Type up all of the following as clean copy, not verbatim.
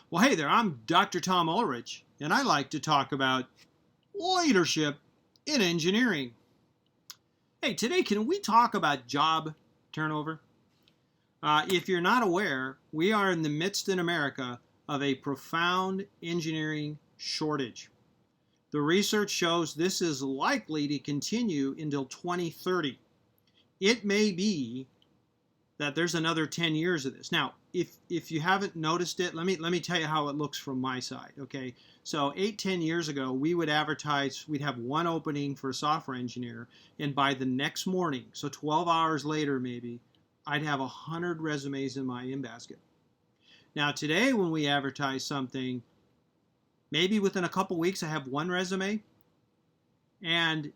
Well, hey there, I'm Dr. Tom Ulrich, and I like to talk about leadership in engineering. Hey, today, can we talk about job turnover? If you're not aware, we are in the midst in America of a profound engineering shortage. The research shows this is likely to continue until 2030. It may be that there's another 10 years of this. Now, if you haven't noticed it, let me tell you how it looks from my side, okay? So 8-10 years ago, we would advertise, we'd have one opening for a software engineer, and by the next morning, so 12 hours later maybe, I'd have 100 resumes in my in-basket. Now today, when we advertise something, maybe within a couple weeks I have one resume, and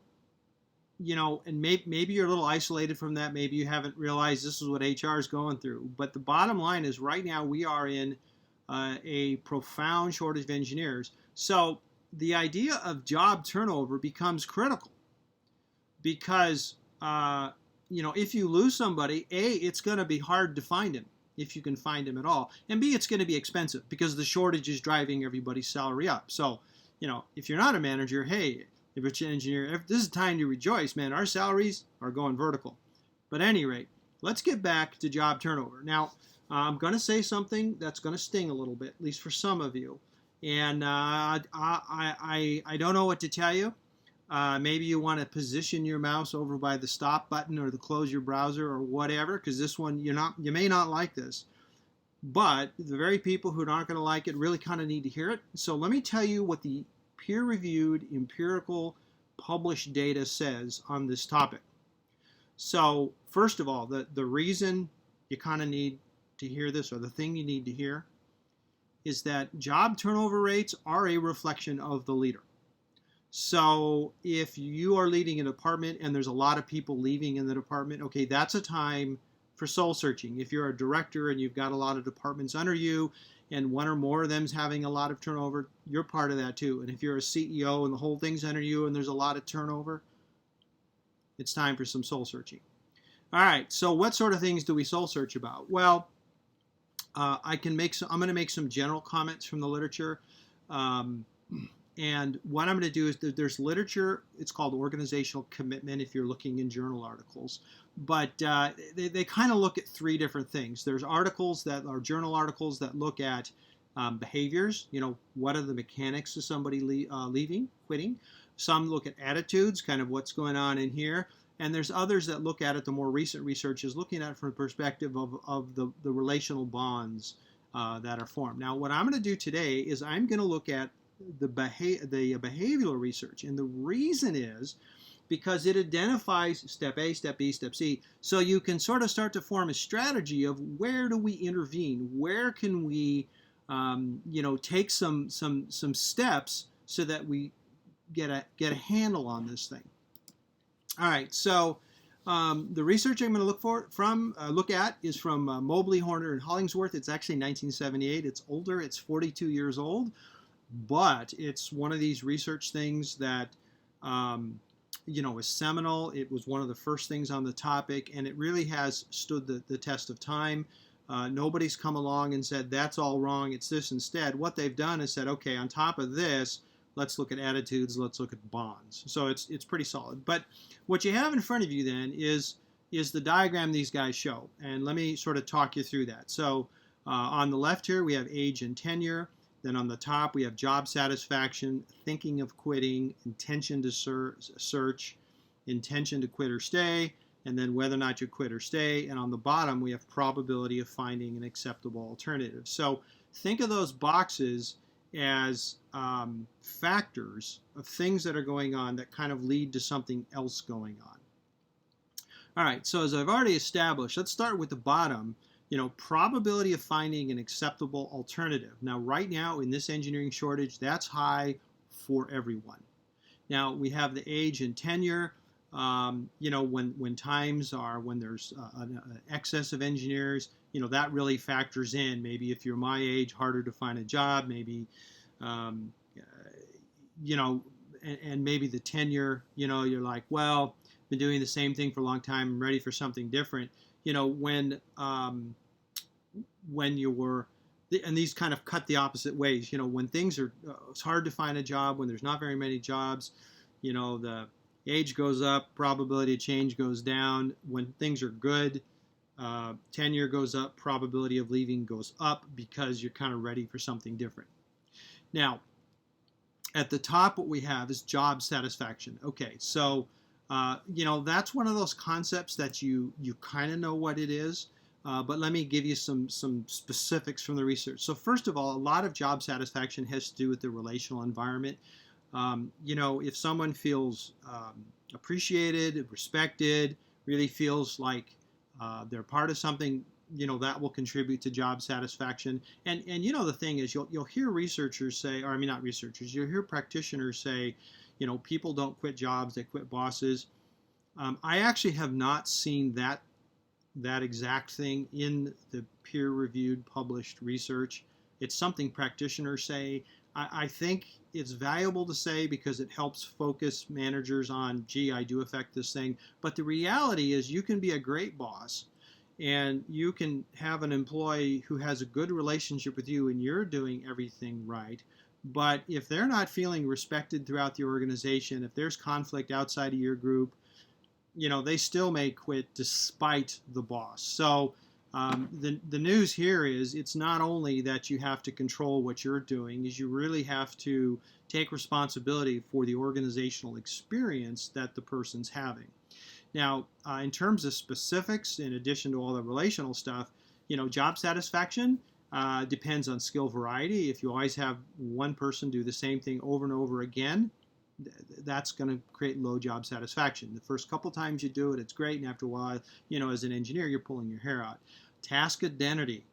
and maybe you're a little isolated from that. Maybe you haven't realized this is what HR is going through. But the bottom line is right now we are in a profound shortage of engineers. So the idea of job turnover becomes critical because, if you lose somebody, A, it's going to be hard to find him if you can find him at all. And B, it's going to be expensive because the shortage is driving everybody's salary up. So, if you're not a manager, hey, if it's an engineer, this is time to rejoice, man. Our salaries are going vertical. But at any rate, let's get back to job turnover. Now, I'm going to say something that's going to sting a little bit, at least for some of you. And I don't know what to tell you. Maybe you want to position your mouse over by the stop button or the close your browser or whatever, because this one, you may not like this. But the very people who aren't going to like it really kind of need to hear it. So let me tell you what the peer-reviewed, empirical, published data says on this topic. So first of all, the reason you kind of need to hear this, or the thing you need to hear, is that job turnover rates are a reflection of the leader. So if you are leading a department and there's a lot of people leaving in the department, okay, that's a time for soul searching. If you're a director and you've got a lot of departments under you, and one or more of them's having a lot of turnover, you're part of that too. And if you're a CEO and the whole thing's under you and there's a lot of turnover, it's time for some soul searching. All right, so what sort of things do we soul search about? Well, I'm going to make some general comments from the literature. And what I'm going to do is there's literature, it's called organizational commitment if you're looking in journal articles. But they kind of look at three different things. There's articles that are journal articles that look at behaviors. What are the mechanics of somebody leaving, quitting. Some look at attitudes, kind of what's going on in here. And there's others that look at it, the more recent research is looking at it from the perspective of the relational bonds that are formed. Now, what I'm going to do today is I'm going to look at the behavioral research. And the reason is because it identifies step A, step B, step C. So you can sort of start to form a strategy of where do we intervene? Where can we, take some steps so that we get a handle on this thing. All right, so the research I'm going to look at is from Mobley, Horner, and Hollingsworth. It's actually 1978. It's older. It's 42 years old. But it's one of these research things that, is seminal. It was one of the first things on the topic, and it really has stood the test of time. Nobody's come along and said, that's all wrong, it's this instead. What they've done is said, okay, on top of this, let's look at attitudes, let's look at bonds. So it's pretty solid. But what you have in front of you then is the diagram these guys show. And let me sort of talk you through that. So on the left here, we have age and tenure. Then on the top, we have job satisfaction, thinking of quitting, intention to search, intention to quit or stay, and then whether or not you quit or stay. And on the bottom, we have probability of finding an acceptable alternative. So think of those boxes as factors of things that are going on that kind of lead to something else going on. All right, so as I've already established, let's start with the bottom. Probability of finding an acceptable alternative. Now, right now in this engineering shortage, that's high for everyone. Now, we have the age and tenure. When there's an excess of engineers, that really factors in. Maybe if you're my age, harder to find a job. Maybe, and maybe the tenure. You're like, well, been doing the same thing for a long time. I'm ready for something different. When you were and these kind of cut the opposite ways. When things are, it's hard to find a job, when there's not very many jobs, the age goes up, probability of change goes down. When things are good, tenure goes up, probability of leaving goes up because you're kind of ready for something different. Now, at the top, what we have is job satisfaction. Okay, so that's one of those concepts that you kind of know what it is, but let me give you some specifics from the research. So first of all, a lot of job satisfaction has to do with the relational environment. If someone feels appreciated, respected, really feels like they're part of something, that will contribute to job satisfaction. And the thing is, you'll hear researchers say, or I mean not researchers, you'll hear practitioners say, people don't quit jobs, they quit bosses. I actually have not seen that exact thing in the peer-reviewed published research. It's something practitioners say. I think it's valuable to say because it helps focus managers on, gee, I do affect this thing. But the reality is you can be a great boss and you can have an employee who has a good relationship with you and you're doing everything right. But if they're not feeling respected throughout the organization, if there's conflict outside of your group, they still may quit despite the boss. So the news here is it's not only that you have to control what you're doing, is you really have to take responsibility for the organizational experience that the person's having. Now, in terms of specifics, in addition to all the relational stuff, job satisfaction depends on skill variety. If you always have one person do the same thing over and over again, that's going to create low job satisfaction. The first couple times you do it, it's great, and after a while, as an engineer, you're pulling your hair out. Task identity.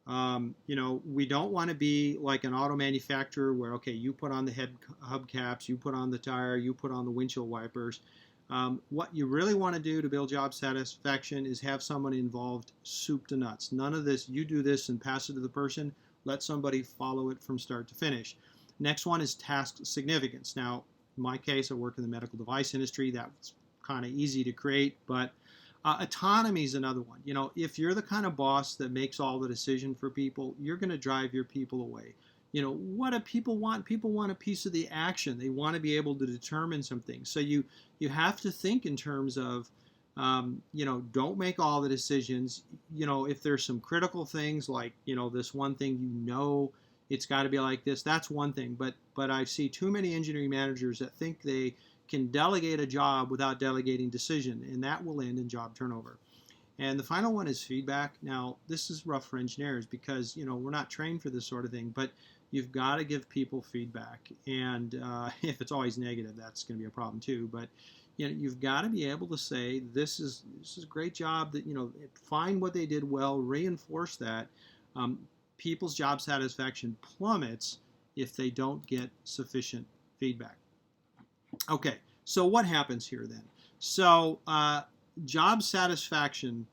We don't want to be like an auto manufacturer where, okay, you put on the head hubcaps, you put on the tire, you put on the windshield wipers. What you really want to do to build job satisfaction is have someone involved soup to nuts. None of this, you do this and pass it to the person. Let somebody follow it from start to finish. Next one is task significance. Now, in my case, I work in the medical device industry. That's kind of easy to create, but autonomy is another one. If you're the kind of boss that makes all the decision for people, you're going to drive your people away. What do people want? People want a piece of the action. They want to be able to determine some things. So you have to think in terms of, don't make all the decisions. If there's some critical things like, this one thing, it's got to be like this, that's one thing. But I see too many engineering managers that think they can delegate a job without delegating decision, and that will end in job turnover. And the final one is feedback. Now, this is rough for engineers because, we're not trained for this sort of thing, but you've got to give people feedback. And if it's always negative, that's going to be a problem too. But, you've got to be able to say, this is a great job, that, find what they did well, reinforce that. People's job satisfaction plummets if they don't get sufficient feedback. Okay, so what happens here then? So job satisfaction,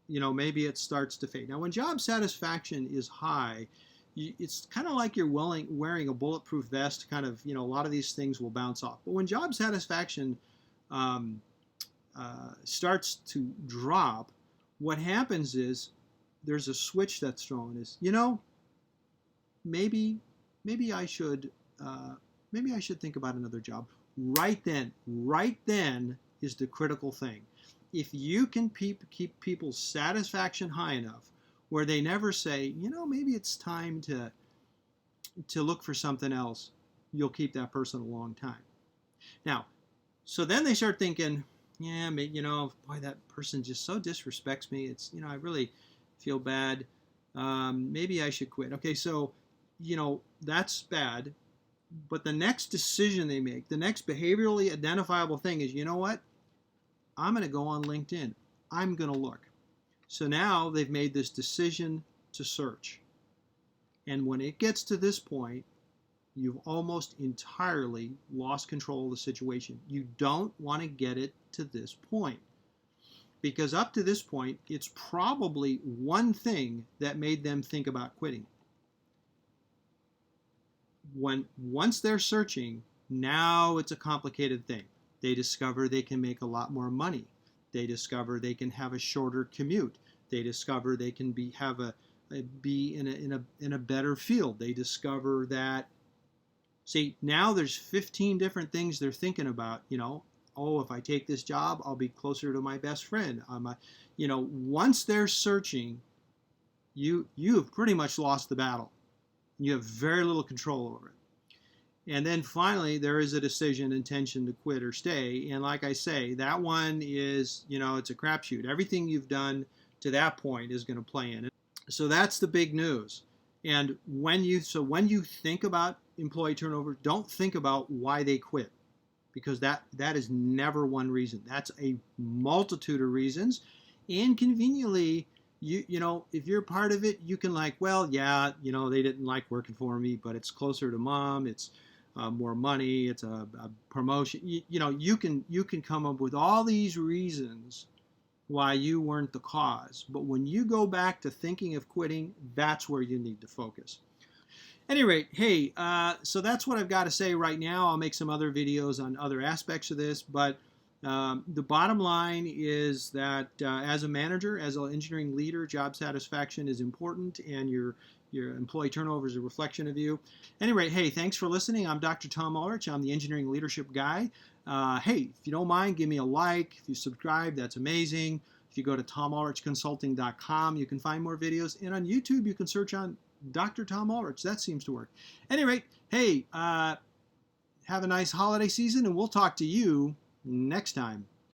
maybe it starts to fade. Now, when job satisfaction is high, it's kind of like you're wearing a bulletproof vest. Kind of, a lot of these things will bounce off. But when job satisfaction starts to drop, what happens is there's a switch that's thrown. Is maybe I should think about another job. Right then is the critical thing. If you can keep people's satisfaction high enough where they never say, maybe it's time to look for something else, you'll keep that person a long time. Now, so then they start thinking, boy, that person just so disrespects me. It's, I really feel bad. Maybe I should quit. Okay, so, that's bad. But the next decision they make, the next behaviorally identifiable thing is, what? I'm going to go on LinkedIn. I'm going to look. So now they've made this decision to search. And when it gets to this point, you've almost entirely lost control of the situation. You don't want to get it to this point. Because up to this point, it's probably one thing that made them think about quitting. Once they're searching, now it's a complicated thing. They discover they can make a lot more money. They discover they can have a shorter commute. They discover they can have a be in a better field. They discover that, see, now there's 15 different things they're thinking about. Oh, if I take this job, I'll be closer to my best friend. Once they're searching, you have pretty much lost the battle. You have very little control over it. And then finally, there is a decision, intention to quit or stay. And like I say, that one is, it's a crapshoot. Everything you've done to that point is going to play in it. So that's the big news. And when you think about employee turnover, don't think about why they quit, because that is never one reason. That's a multitude of reasons. And conveniently, if you're part of it, you can well, yeah, they didn't like working for me, but it's closer to mom, it's more money, it's a promotion. You can come up with all these reasons why you weren't the cause. But when you go back to thinking of quitting, that's where you need to focus. At any rate, hey, so that's what I've got to say right now. I'll make some other videos on other aspects of this, but the bottom line is that as a manager, as an engineering leader, job satisfaction is important, and your employee turnover is a reflection of you. At any rate, hey, thanks for listening. I'm Dr. Tom Ulrich. I'm the engineering leadership guy. Hey, if you don't mind, give me a like. If you subscribe, that's amazing. If you go to tomulrichconsulting.com, you can find more videos. And on YouTube, you can search on Dr. Tom Ulrich. That seems to work. At any rate, hey, have a nice holiday season, and we'll talk to you next time.